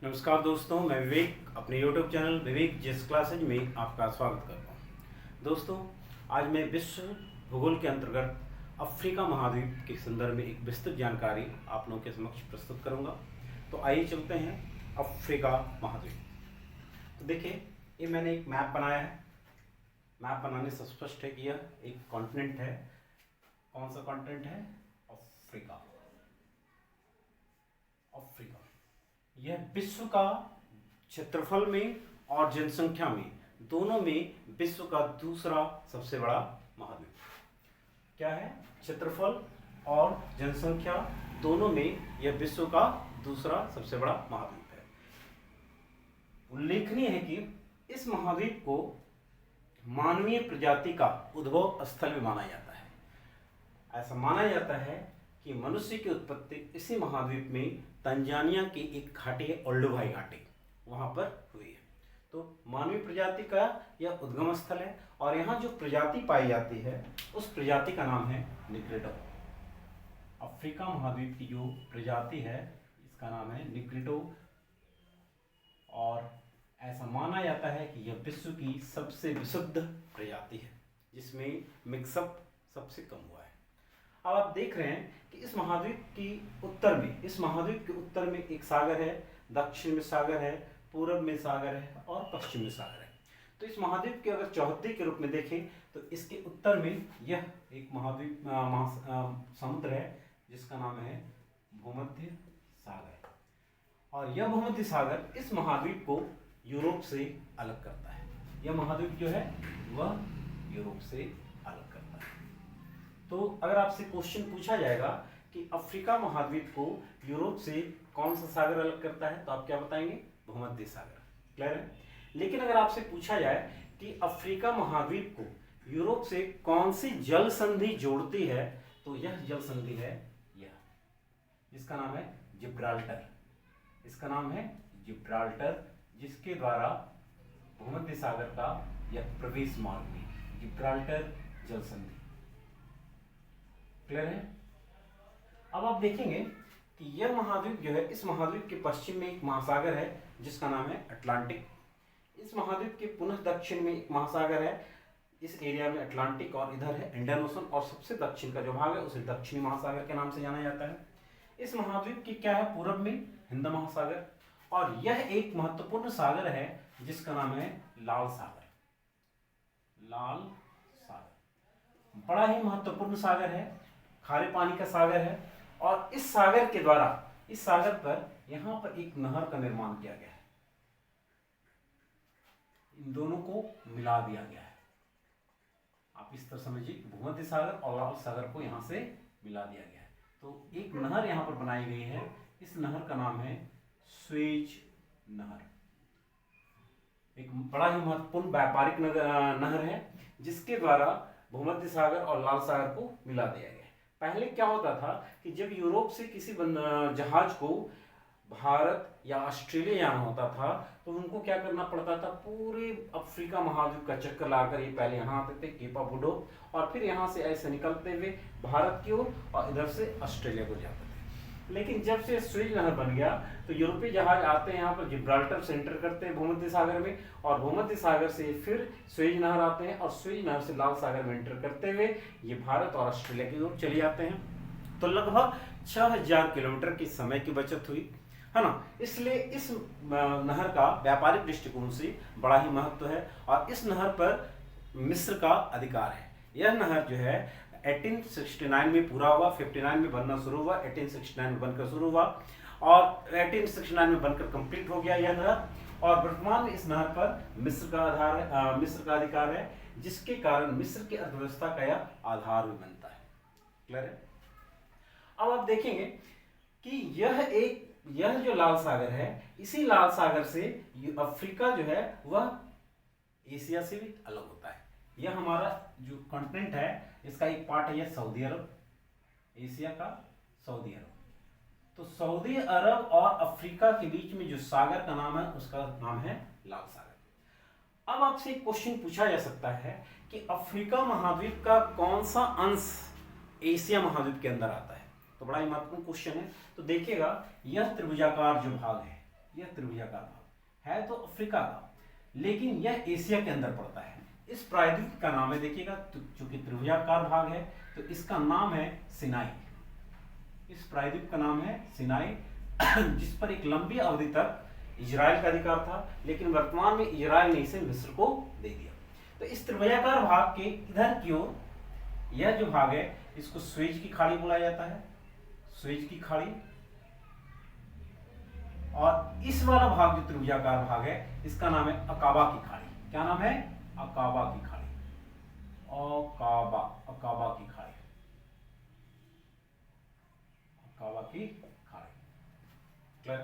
नमस्कार दोस्तों, मैं विवेक अपने YouTube चैनल विवेक जिस क्लासेज में आपका स्वागत करता हूँ। दोस्तों, आज मैं विश्व भूगोल के अंतर्गत अफ्रीका महाद्वीप के संदर्भ में एक विस्तृत जानकारी आप लोगों के समक्ष प्रस्तुत करूँगा। तो आइए चलते हैं अफ्रीका महाद्वीप। तो देखिए, ये मैंने एक मैप बनाया है। मैप बनाने से स्पष्ट है कि यह एक कॉन्टिनेंट है। कौन सा कॉन्टिनेंट है? अफ्रीका। अफ्रीका यह विश्व का क्षेत्रफल में और जनसंख्या में दोनों में विश्व का दूसरा सबसे बड़ा महाद्वीप। क्या है? क्षेत्रफल और जनसंख्या दोनों में यह विश्व का दूसरा सबसे बड़ा महाद्वीप है। उल्लेखनीय है कि इस महाद्वीप को मानवीय प्रजाति का उद्भव स्थल भी माना जाता है। ऐसा माना जाता है कि मनुष्य की उत्पत्ति इसी महाद्वीप में तंजानिया की एक घाटी है, ओल्डोभाई घाटी, वहां पर हुई है। तो मानवीय प्रजाति का यह उद्गम स्थल है और यहाँ जो प्रजाति पाई जाती है उस प्रजाति का नाम है निग्रिडो। अफ्रीका महाद्वीप की जो प्रजाति है इसका नाम है निग्रिडो और ऐसा माना जाता है कि यह विश्व की सबसे विशुद्ध प्रजाति है जिसमें मिक्सअप सबसे कम हुआ है। अब आप देख रहे हैं कि इस महाद्वीप के उत्तर में एक सागर है, दक्षिण में सागर है, पूर्व में सागर है और पश्चिम में सागर है। तो इस महाद्वीप के अगर चौहद्दी के रूप में देखें तो इसके उत्तर में यह एक महाद्वीप समुद्र है जिसका नाम है भूमध्य सागर। और यह भूमध्य सागर इस महाद्वीप को यूरोप से अलग करता है। यह महाद्वीप जो है वह यूरोप से अलग करता है। तो अगर आपसे क्वेश्चन पूछा जाएगा कि अफ्रीका महाद्वीप को यूरोप से कौन सा सागर अलग करता है तो आप क्या बताएंगे? भूमध्य सागर। क्लियर है? लेकिन अगर आपसे पूछा जाए कि अफ्रीका महाद्वीप को यूरोप से कौन सी जल संधि जोड़ती है तो यह जल संधि है यह, जिसका नाम है जिब्राल्टर। इसका नाम है जिब्राल्टर, जिसके द्वारा भूमध्य सागर का यह प्रवेश मार्ग है, जिब्राल्टर जल संधि। क्लियर है? अब आप देखेंगे कि यह महाद्वीप जो है, इस महाद्वीप के पश्चिम में एक महासागर है जिसका नाम है अटलांटिक। इस महाद्वीप के पुनः दक्षिण में एक महासागर है, इस एरिया में अटलांटिक, और इधर है इंडियन ओशन, और सबसे दक्षिण का जो भाग है उसे दक्षिणी महासागर के नाम से जाना जाता है। इस महाद्वीप की क्या है? पूर्व में हिंद महासागर, और यह एक महत्वपूर्ण सागर है जिसका नाम है लाल सागर। लाल सागर बड़ा ही महत्वपूर्ण सागर है, खारे पानी का सागर है, और इस सागर के द्वारा, इस सागर पर यहां पर एक नहर का निर्माण किया गया है। इन दोनों को मिला दिया गया है। आप इस तरह समझिए, भूमध्य सागर और लाल सागर को यहां से मिला दिया गया है। तो एक नहर यहां पर बनाई गई है, इस नहर का नाम है स्वेज नहर। एक बड़ा ही महत्वपूर्ण व्यापारिक नहर है जिसके द्वारा भूमध्य सागर और लाल सागर को मिला दिया गया है। पहले क्या होता था कि जब यूरोप से किसी जहाज को भारत या ऑस्ट्रेलिया जाना होता था तो उनको क्या करना पड़ता था? पूरे अफ्रीका महाद्वीप का चक्कर लगाकर ये पहले यहाँ आते थे, केप ऑफ गुड होप, और फिर यहाँ से ऐसे निकलते हुए भारत की ओर और इधर से ऑस्ट्रेलिया को जाते थे। लेकिन जब से स्वेज नहर बन गया तो यूरोपीय जहाज आते हैं यहाँ पर, जिब्राल्टर से एंटर करते हैं भूमध्य सागर में, और भूमध्य सागर से फिर स्वेज नहर आते हैं और स्वेज नहर से लाल सागर में एंटर करते हुए ये भारत और ऑस्ट्रेलिया की ओर चले जाते हैं। तो लगभग 6000 किलोमीटर की समय की बचत हुई है ना। इसलिए इस नहर का व्यापारिक दृष्टिकोण से बड़ा ही महत्व है और इस नहर पर मिस्र का अधिकार है। यह नहर जो है 1869 में पूरा हुआ, 59 में बनना शुरू हुआ, 1869 में बनकर शुरू हुआ और 1869 में बनकर कंप्लीट हो गया यह नहर, और वर्तमान में इस नहर पर मिस्र का अधिकार है, जिसके कारण मिस्र की अर्थव्यवस्था का यह आधार भी बनता है। क्लियर है? अब आप देखेंगे कि यह जो लाल सागर है, इसी लाल सागर से अफ्रीका जो है वह एशिया से भी अलग होता है। यह हमारा जो कॉन्टिनेंट है इसका एक पार्ट है यह सऊदी अरब, एशिया का सऊदी अरब। तो सऊदी अरब और अफ्रीका के बीच में जो सागर का नाम है उसका नाम है लाल सागर। अब आपसे एक क्वेश्चन पूछा जा सकता है कि अफ्रीका महाद्वीप का कौन सा अंश एशिया महाद्वीप के अंदर आता है? तो बड़ा ही महत्वपूर्ण क्वेश्चन है। तो देखिएगा, यह त्रिभुजाकार जो भाग है, यह त्रिभुजाकार भाग है तो अफ्रीका का, लेकिन यह एशिया के अंदर पड़ता है। इस प्रायद्वीप का नाम है, देखिएगा चूंकि त्रिभुजाकार भाग है तो इसका नाम है सिनाई। इस प्रायद्वीप का नाम है सिनाई, जिस पर एक लंबी अवधि तक इजराइल का अधिकार था, लेकिन वर्तमान में इजराइल ने इसे मिस्र को दे दिया। तो इस त्रिभुजाकार भाग के इधर की ओर यह जो भाग है इसको स्वेज की खाड़ी बोला जाता है, स्वेज की खाड़ी। और इस वाला भाग जो त्रिभुजाकार भाग है इसका नाम है अकाबा की खाड़ी। क्या नाम है? अकाबा की खाड़ी, अकाबा, अकाबा की खाड़ी, अकाबा की खाड़ी। क्लियर?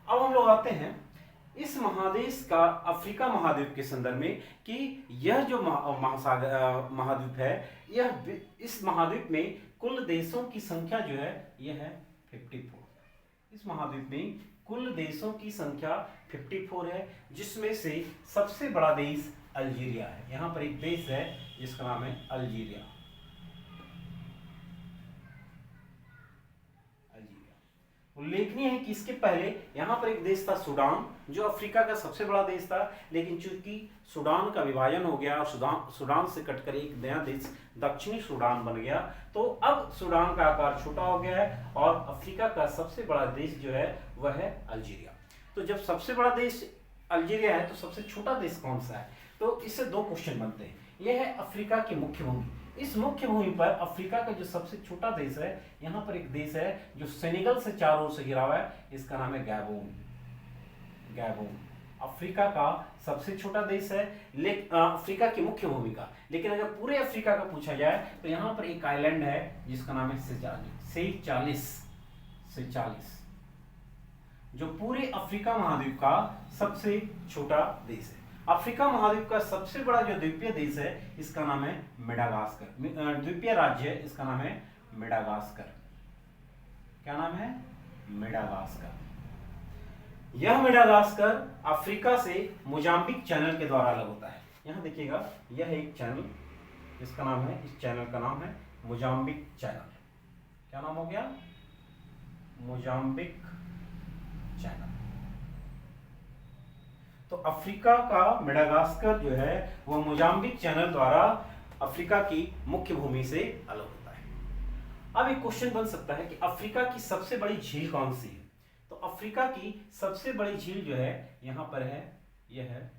अब हम लोग आते हैं इस महादेश का, अफ्रीका महाद्वीप के संदर्भ में, कि यह जो महासागर महाद्वीप है, यह इस महाद्वीप में कुल देशों की संख्या जो है यह है 54। इस महाद्वीप में कुल देशों की संख्या 54 है, जिसमें से सबसे बड़ा देश अल्जीरिया है। यहां पर एक देश है जिसका नाम है अल्जीरिया। उल्लेखनीय है कि इसके पहले यहाँ पर एक देश था सूडान, जो अफ्रीका का सबसे बड़ा देश था, लेकिन चूंकि सूडान का विभाजन हो गया और सूडान से कटकर एक नया देश दक्षिणी सूडान बन गया, तो अब सूडान का आकार छोटा हो गया है और अफ्रीका का सबसे बड़ा देश जो है वह है अल्जीरिया। तो जब सबसे बड़ा देश अल्जीरिया है तो सबसे छोटा देश कौन सा है? तो इससे दो क्वेश्चन बनते हैं। यह है अफ्रीका की मुख्य भूमि। इस मुख्य भूमि पर अफ्रीका का जो सबसे छोटा देश है, यहाँ पर एक देश है जो सेनेगल से चारों ओर से घिरा हुआ है, इसका नाम है गैबोन। गैबोन अफ्रीका का सबसे छोटा देश है, लेकिन अफ्रीका की मुख्य भूमि का। लेकिन अगर पूरे अफ्रीका का पूछा जाए तो यहाँ पर एक आइलैंड है जिसका नाम है सेचालिस, जो पूरे अफ्रीका महाद्वीप का सबसे छोटा देश है। अफ्रीका महाद्वीप का सबसे बड़ा जो द्वीपीय देश है इसका नाम है मेडागास्कर। द्वीपीय राज्य है, इसका नाम है मेडागास्कर। क्या नाम है? मेडागास्कर। यह मेडागास्कर अफ्रीका से मोजाम्बिक चैनल के द्वारा अलग होता है। यहां देखिएगा, यह एक चैनल, इसका नाम है, इस चैनल का नाम है मोजाम्बिक चैनल। क्या नाम हो गया? Mozambique channel. तो अफ्रीका का मेडागास्कर जो है वह मोजाम्बिक चैनल द्वारा अफ्रीका की मुख्य भूमि से अलग होता है। अब एक क्वेश्चन बन सकता है कि अफ्रीका की सबसे बड़ी झील कौन सी है? तो अफ्रीका की सबसे बड़ी झील जो है यहां पर है, यह है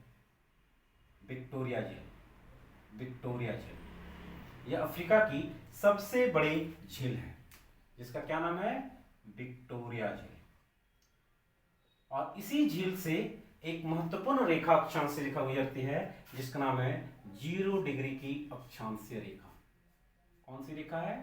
विक्टोरिया झील। विक्टोरिया झील यह अफ्रीका की सबसे बड़ी झील है, जिसका क्या नाम है? विक्टोरिया झील। और इसी झील से एक महत्वपूर्ण रेखा अक्षांशीय रेखा गुजरती है जिसका नाम है 0 डिग्री की अक्षांशीय रेखा। कौन सी रेखा है?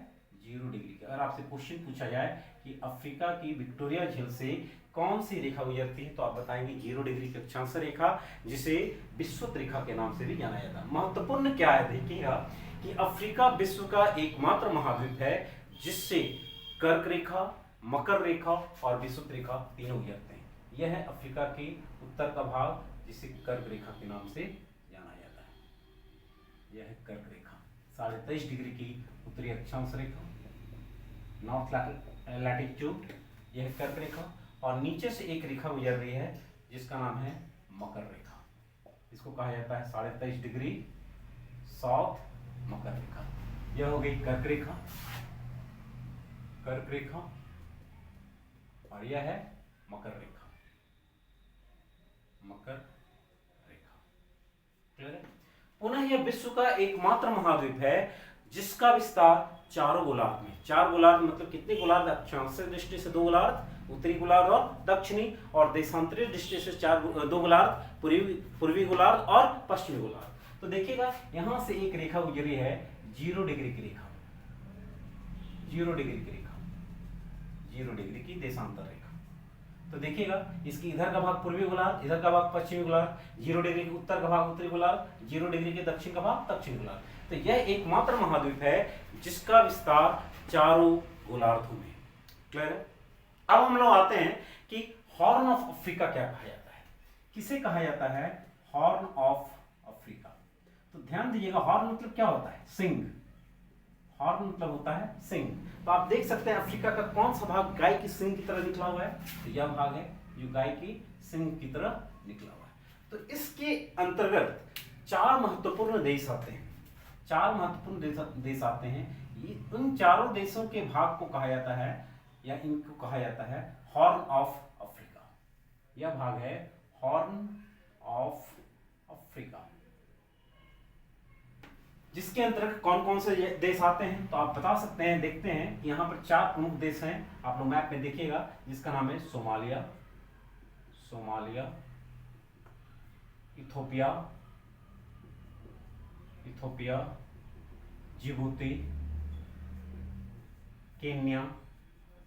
0 डिग्री की। अगर आपसे क्वेश्चन पूछा जाए कि अफ्रीका की विक्टोरिया झील से कौन सी रेखा गुजरती है, तो आप बताएंगे 0 डिग्री की अक्षांशीय रेखा, जिसे विषुवत रेखा के नाम से भी जाना जाता है। महत्वपूर्ण क्या है, देखिएगा कि अफ्रीका विश्व का एकमात्र महाद्वीप है जिससे कर्क रेखा, मकर रेखा और विषुवत रेखा तीनों गुजरते हैं। यह है अफ्रीका के उत्तर का भाग, जिसे कर्क रेखा के नाम से जाना जाता है। यह है कर्क रेखा, 23.5 डिग्री की उत्तरी अक्षांश रेखा, नॉर्थ लैटिट्यूड। यह है कर्क रेखा, और नीचे से एक रेखा गुजर रही है जिसका नाम है मकर रेखा। इसको कहा जाता है 23.5 डिग्री साउथ मकर रेखा। यह हो गई कर्क रेखा, कर्क रेखा, और यह है मकर रेखा, मकर रेखा। क्लियर है? पुनः यह विश्व का एकमात्र महाद्वीप है जिसका विस्तार चारों गोलार्ध में, 4 गोलार्ध मतलब कितने गोलार्ध? अक्षांशीय दृष्टि से 2 गोलार्ध, उत्तरी गोलार्ध और दक्षिणी, और देशांतरीय दृष्टि से 2 गोलार्ध, पूर्वी गोलार्ध और पश्चिमी गोलार्ध। तो देखिएगा यहां से एक रेखा गुजरी है 0 डिग्री की रेखा, 0 डिग्री की रेखा, 0 डिग्री की देशांतर रेखा। तो देखिएगा इसकी इधर का भाग पूर्वी गोलार्ध, इधर का भाग पश्चिमी गोलार्ध, 0 डिग्री के उत्तर का भाग उत्तरी गोलार्ध, 0 डिग्री के दक्षिण का भाग दक्षिण गोलार्ध। तो यह एकमात्र महाद्वीप है जिसका विस्तार चारों गोलार्धों में। क्लियर है? अब हम लोग आते हैं कि हॉर्न ऑफ अफ्रीका क्या कहा जाता है। किसे कहा जाता है? Horn of Africa. तो ध्यान दीजिएगा, हॉर्न मतलब क्या होता है? सिंग। हॉर्न मतलब होता है सिंग। तो आप देख सकते हैं अफ्रीका का कौन सा भाग गाय की सिंग की तरह निकला हुआ है? तो यह भाग है जो गाय की सिंग की तरह निकला हुआ है। तो इसके अंतर्गत 4 महत्वपूर्ण देश आते हैं, 4 महत्वपूर्ण देश आते हैं। ये उन चारों देशों के भाग को कहा जाता है, या इनको कहा जाता है हॉर्न ऑफ अफ्रीका। यह भाग है हॉर्न ऑफ अफ्रीका, जिसके अंतर्गत कौन कौन से देश आते हैं तो आप बता सकते हैं। देखते हैं, यहाँ पर 4 प्रमुख देश हैं, आप लोग मैप में देखिएगा, जिसका नाम है सोमालिया, इथोपिया, जिबूती, केन्या,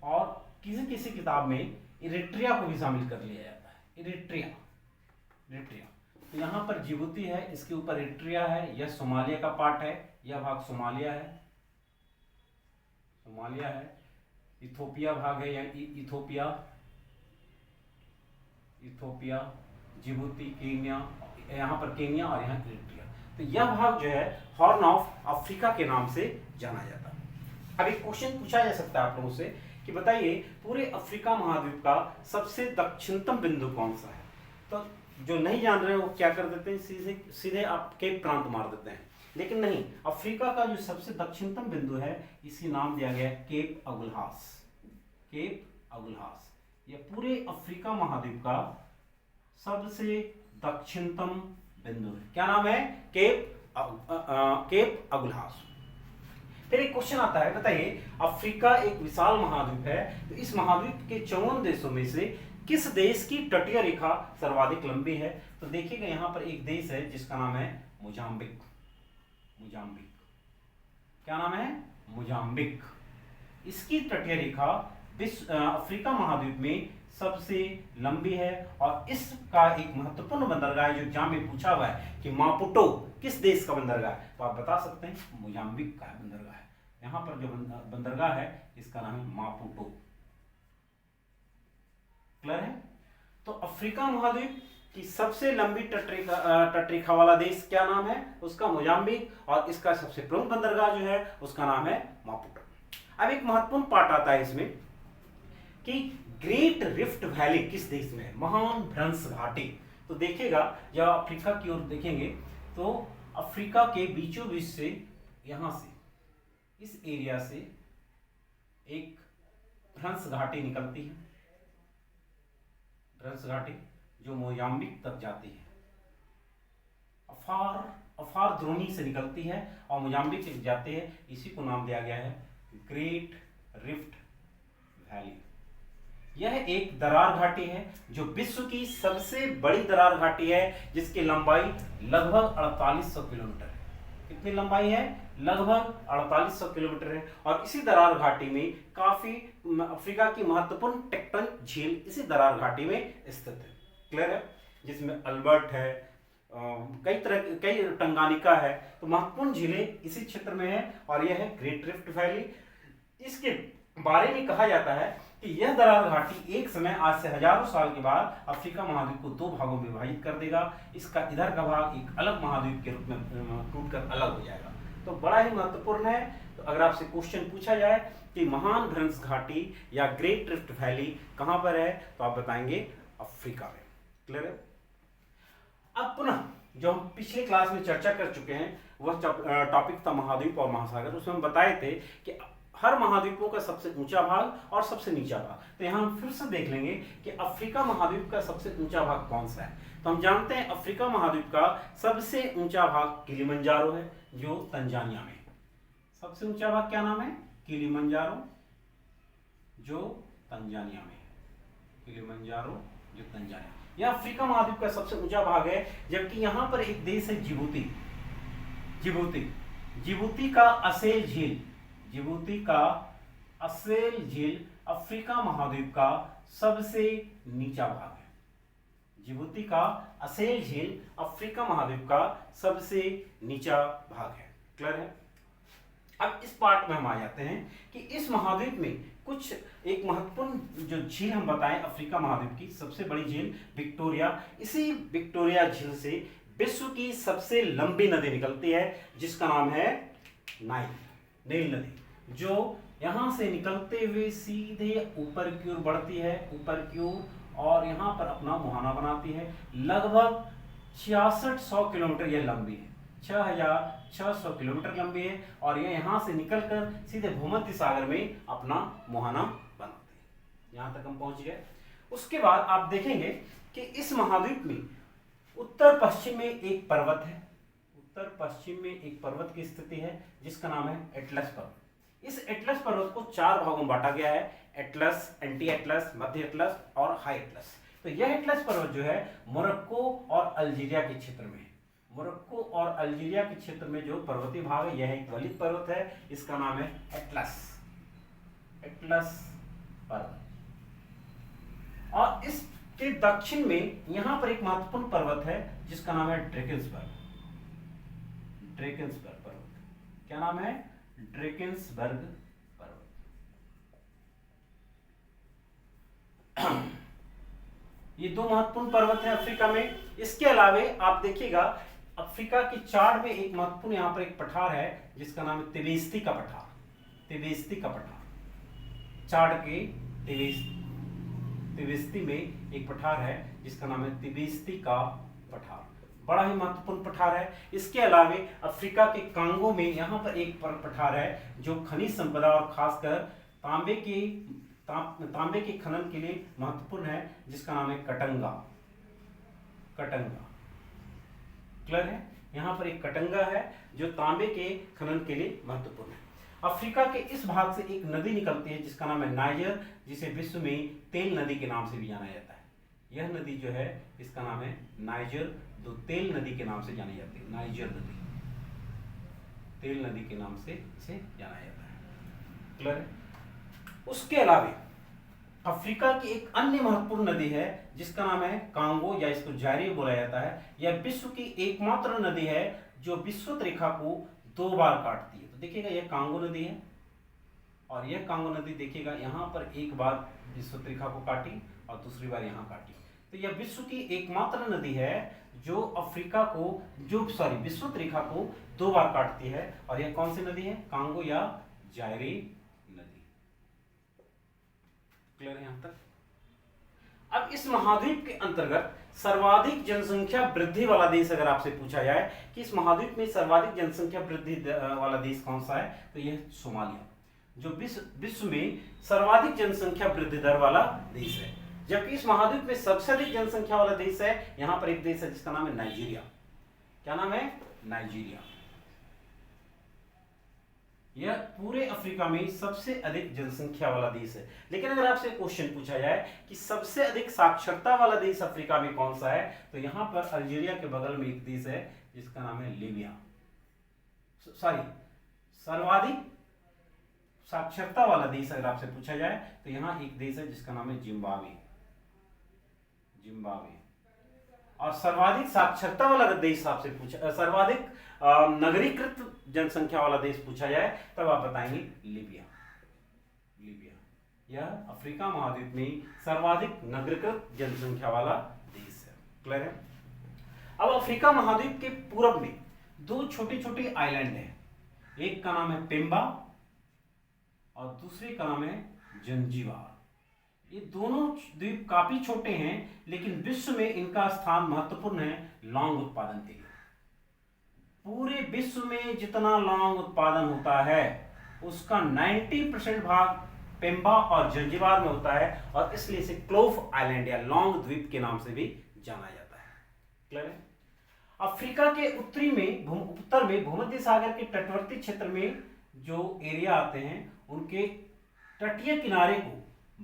और किसी किसी किताब में इरिट्रिया को भी शामिल कर लिया जाता है। इरिट्रिया तो यहाँ पर जिबूती है, इसके ऊपर इरिट्रिया है, यह सोमालिया का पार्ट है, यह भाग सोमालिया है। इथोपिया भाग है, या इथोपिया, जिबूती, केन्या, यहाँ पर केन्या और यहाँ इरिट्रिया। तो यह भाग जो है हॉर्न ऑफ अफ्रीका के नाम से जाना जाता है। अब एक क्वेश्चन पूछा जा सकता है आप लोगों से कि बताइए पूरे अफ्रीका महाद्वीप का सबसे दक्षिणतम बिंदु कौन सा है। तो जो नहीं जान रहे हैं वो क्या कर देते हैं, सीधे आप केप प्रांत मार देते हैं, लेकिन नहीं, अफ्रीका का जो सबसे दक्षिणतम बिंदु है इसी नाम दिया गया है केप अगुल्हास। यह पूरे अफ्रीका महाद्वीप का सबसे दक्षिणतम बिंदु है। क्या नाम है? केप अगुल्हास। फिर एक क्वेश्चन आता है, बताइए अफ्रीका एक विशाल महाद्वीप है, तो इस महाद्वीप के 54 देशों में से किस देश की तटीय रेखा सर्वाधिक लंबी है। तो देखिएगा यहाँ पर एक देश है जिसका नाम है मोजाम्बिक। क्या नाम है? मोजाम्बिक। इसकी तटीय रेखा अफ्रीका महाद्वीप में सबसे लंबी है, और इसका एक महत्वपूर्ण बंदरगाह है जो एग्जाम में पूछा हुआ है कि मापुटो किस देश का बंदरगाह है, तो आप बता सकते हैं मोजाम्बिक का बंदरगाह है। यहाँ पर जो बंदरगाह है इसका नाम है मापुटो। क्लियर है? तो अफ्रीका महाद्वीप की सबसे लंबी तटरेखा वाला देश क्या नाम है? उसका मोजाम्बिक, और इसका सबसे प्रमुख बंदरगाह जो है उसका नाम है मापुटो। अब एक महत्वपूर्ण पार्ट आता है इसमें कि ग्रेट रिफ्ट वैली किस देश में है, महान भ्रंश घाटी। तो देखिएगा जब अफ्रीका की ओर देखेंगे तो अफ्रीका के बीचों बीच से, यहां से, इस एरिया से एक भ्रंश घाटी निकलती है, भ्रंश घाटी जो मोजाम्बिक तक जाती है, अफार द्रोणी से निकलती है और मोजाम्बिक तक जाती है। इसी को नाम दिया गया है ग्रेट रिफ्ट वैली। यह एक दरार घाटी है जो विश्व की सबसे बड़ी दरार घाटी है, जिसकी लंबाई लगभग 4800 किलोमीटर है। कितनी लंबाई है? लगभग 4800 किलोमीटर है। और इसी दरार घाटी में काफी अफ्रीका की महत्वपूर्ण टेक्टोनिक झील इसी दरार घाटी में स्थित है। क्लियर है? जिसमें अल्बर्ट है, कई टंगानिका है, तो महत्वपूर्ण झीलें इसी क्षेत्र में है, और यह है ग्रेट रिफ्ट वैली। इसके बारे में कहा जाता है कि यह दरार घाटी एक समय आज से हजारों साल के बाद अफ्रीका महाद्वीप को 2 भागों में विभाजित कर देगा। इसका इधर का भाग एक अलग महाद्वीप के रूप में टूटकर अलग हो जाएगा। तो बड़ा ही महत्वपूर्ण है। तो अगर आपसे क्वेश्चन पूछा जाए कि महान भ्रंश घाटी या ग्रेट रिफ्ट वैली कहां पर है, तो आप बताएंगे अफ्रीका में। क्लियर है? अब पुनः जो हम पिछले क्लास में चर्चा कर चुके हैं वह टॉपिक था महाद्वीप और महासागर। उसमें हम बताए थे कि हर महाद्वीपों का सबसे ऊंचा भाग और सबसे नीचा भाग। तो यहाँ हम फिर से देख लेंगे कि अफ्रीका महाद्वीप का सबसे ऊंचा भाग कौन सा है। तो हम जानते हैं अफ्रीका महाद्वीप का सबसे ऊंचा भाग किलिमंजारो है, जो तंजानिया में। सबसे ऊंचा भाग क्या नाम है? किलिमंजारो, जो तंजानिया में है। किलिमंजारो जो तंजानिया, यह अफ्रीका महाद्वीप का सबसे ऊंचा भाग है। जबकि यहाँ पर एक देश है जिबूती का असेल झील, जिबूती का असेल झील अफ्रीका महाद्वीप का सबसे नीचा भाग है। जिबूती का असेल झील अफ्रीका महाद्वीप का सबसे नीचा भाग है। क्लियर है? अब इस पार्ट में हम आ जाते हैं कि इस महाद्वीप में कुछ एक महत्वपूर्ण जो झील हम बताएं अफ्रीका महाद्वीप की सबसे बड़ी झील विक्टोरिया। इसी विक्टोरिया झील से विश्व की सबसे लंबी नदी निकलती है, जिसका नाम है नील नदी, जो यहां से निकलते हुए सीधे ऊपर की ओर बढ़ती है, ऊपर की ओर, और यहाँ पर अपना मुहाना बनाती है। लगभग 6600 किलोमीटर यह लंबी है, 6600 किलोमीटर लंबी है, और यह यहाँ से निकलकर सीधे भूमध्य सागर में अपना मुहाना बनाती है। यहाँ तक हम पहुँच गए। उसके बाद आप देखेंगे कि इस महाद्वीप में उत्तर पश्चिम में एक पर्वत है, उत्तर पश्चिम में एक पर्वत की स्थिति है जिसका नाम है एटलस पर्वत। इस एटलस पर्वत को 4 भागों में बांटा गया है, एटलस, एंटी एटलस, मध्य एटलस और हाई एटलस। तो यह एटलस पर्वत जो है मोरक्को और अल्जीरिया के क्षेत्र में है। मोरक्को और अल्जीरिया के क्षेत्र में जो पर्वतीय भाग है, यह एक वलित पर्वत है, इसका नाम है एटलस, एटलस पर्वत। और इसके दक्षिण में यहां पर एक महत्वपूर्ण पर्वत है जिसका नाम है ड्रेकेंसबर्ग, ड्रेकेंसबर्ग पर्वत। क्या नाम है? ड्रेकेंसबर्ग पर्वत। ये 2 महत्वपूर्ण पर्वत है अफ्रीका में। इसके अलावे आप देखिएगा अफ्रीका की चार्ट में एक महत्वपूर्ण यहाँ पर एक पठार है जिसका नाम है तिबेस्ती का पठार, तिबेस्ती का पठार। चार्ट के तिबेस्ती में एक पठार है जिसका नाम है तिबेस्ती का पठार, बड़ा ही महत्वपूर्ण पठार है। इसके अलावे अफ्रीका के कांगो में यहाँ पर एक पठार है जो खनिज संपदा और खासकर तांबे के खनन के लिए महत्वपूर्ण है जिसका नाम है कटंगा, कटंगा। क्लियर है? यहाँ पर एक कटंगा है जो तांबे के खनन के लिए महत्वपूर्ण है। अफ्रीका के इस भाग से एक नदी निकलती है जिसका नाम है नाइजर, जिसे विश्व में तेल नदी के नाम से भी जाना जाता है। यह नदी जो है इसका नाम है नाइजर, जो तेल नदी के नाम से जानी जाती है। नाइजर नदी तेल नदी के नाम से इसे जाना जाता है। क्लियर है? उसके अलावे अफ्रीका की एक अन्य महत्वपूर्ण नदी है जिसका नाम है कांगो, या इसको जायरी बोला जाता है। यह विश्व की एकमात्र नदी है जो विषुवत रेखा को 2 बार काटती है। तो देखिएगा यह कांगो नदी है और यह कांगो नदी देखिएगा यहाँ पर एक बार विषुवत रेखा को काटी और दूसरी बार यहाँ काटी। तो यह विश्व की एकमात्र नदी है जो अफ्रीका को विषुवत रेखा को 2 बार काटती है। और यह कौन सी नदी है? कांगो या जायरी नदी। क्लियर है यहाँ तक? अब इस महाद्वीप के अंतर्गत सर्वाधिक जनसंख्या वृद्धि वाला देश अगर आपसे पूछा जाए कि इस महाद्वीप में सर्वाधिक जनसंख्या वृद्धि वाला देश कौन सा है, तो यह सोमालिया, जो विश्व में सर्वाधिक जनसंख्या वृद्धि दर वाला देश है। जबकि इस महाद्वीप में सबसे अधिक जनसंख्या वाला देश है, यहां पर एक देश है जिसका नाम है नाइजीरिया। क्या नाम है? नाइजीरिया। यह पूरे अफ्रीका में सबसे अधिक जनसंख्या वाला देश है। लेकिन अगर आपसे क्वेश्चन पूछा जाए कि सबसे अधिक साक्षरता वाला देश अफ्रीका में कौन सा है, तो यहां पर अल्जीरिया के बगल में एक देश है जिसका नाम है लीबिया। सर्वाधिक साक्षरता वाला देश अगर आपसे पूछा जाए तो यहां एक देश है जिसका नाम है जिम्बाब्वे, जिम्बाब्वे। और सर्वाधिक साक्षरता वाला देश आपसे पूछा, सर्वाधिक नगरीकृत जनसंख्या वाला देश पूछा जाए तब आप बताएंगे लीबिया, लीबिया। यह अफ्रीका महाद्वीप में सर्वाधिक नगरीकृत जनसंख्या वाला देश है। क्लियर है? अब अफ्रीका महाद्वीप के पूर्व में 2 छोटी छोटी आइलैंड है, एक का नाम है पेम्बा और दूसरे का नाम है जंजीबार। ये दोनों द्वीप काफी छोटे हैं लेकिन विश्व में इनका स्थान महत्वपूर्ण है लौंग उत्पादन के लिए। पूरे विश्व में जितना लौंग उत्पादन होता है उसका 90% भाग पेम्बा और जंजीबार में होता है और इसलिए इसे क्लोव आइलैंड या लौंग द्वीप के नाम से भी जाना जाता है। क्लियर है? अफ्रीका के उत्तर में भूमध्य सागर के तटवर्ती क्षेत्र में जो एरिया आते हैं उनके तटीय किनारे को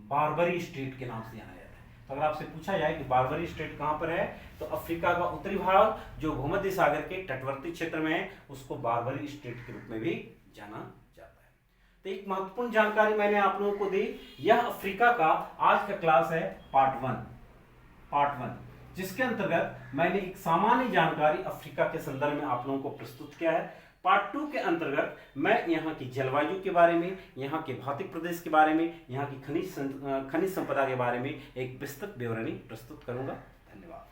बारबरी स्ट्रेट के नाम से जाना जाता है। तो अगर आपसे पूछा जाए कि बारबरी स्ट्रेट कहां पर है, तो अफ्रीका का उत्तरी भाग जो भूमध्य सागर के तटवर्ती क्षेत्र में है उसको बारबरी स्ट्रेट के रूप में भी जाना जाता है। तो एक महत्वपूर्ण जानकारी मैंने आप लोगों को दी। यह अफ्रीका का आज का क्लास है पार्ट 1, जिसके अंतर्गत मैंने एक सामान्य जानकारी अफ्रीका के संदर्भ में आप लोगों को प्रस्तुत किया है। पार्ट 2 के अंतर्गत मैं यहाँ की जलवायु के बारे में, यहाँ के भौतिक प्रदेश के बारे में, यहाँ की खनिज संपदा के बारे में एक विस्तृत विवरणी प्रस्तुत करूंगा। धन्यवाद।